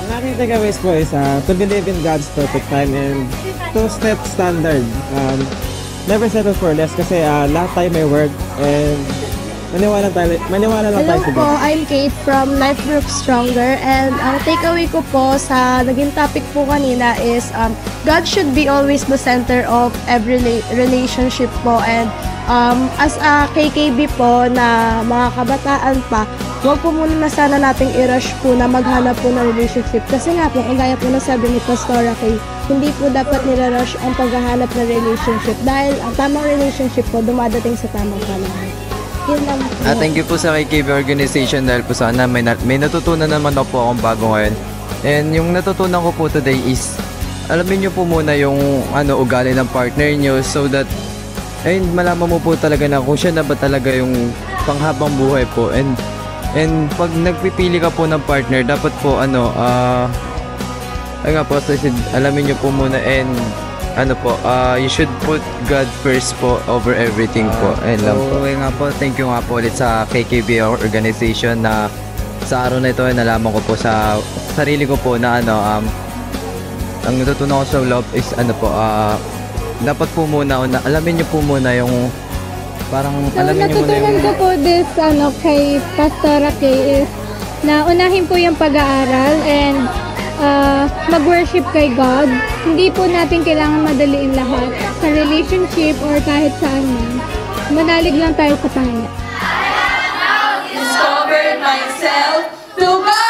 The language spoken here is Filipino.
Ang aking takeaways po is to believe in God's perfect time and to set standard. Never settle for less kasi lahat tayo may work and maniwala lang tayo Hello sa po, God. I'm Kate from Life Group Stronger, and ang takeaway ko po sa naging topic po kanina is God should be always the center of every relationship po, and as a KKB po na mga kabataan pa, huwag po muna na sana nating i-rush po na maghanap po ng relationship kasi nga po, kagaya po na sabi ni Pastora Kay, hindi po dapat nila-rush ang paghahanap ng relationship dahil ang tamang relationship po dumadating sa tamang panahon. Yun lang po. Thank you po sa KKB organization dahil po sana may natutunan naman ako po akong bago ngayon. And yung natutunan ko po today is alamin nyo po muna yung ugali ng partner nyo so that malaman mo po talaga na kung siya na ba talaga yung panghabang buhay po. And pag nagpipili ka po ng partner, dapat po alamin nyo po muna and you should put God first po over everything po. Thank you nga po ulit sa KKB organization na sa araw na ito ay nalaman ko po sa sarili ko po na ang natutunan ko sa love is dapat po muna alamin niyo po muna yung parang alamin niyo muna yung natutunan ko po this kay Pastora Kay is na unahin po yung pag-aaral and mag-worship kay God. Hindi po natin kailangan madaliin lahat sa relationship or kahit saan man. Manalig lang tayo sa Panginoon. I have now discovered myself to God.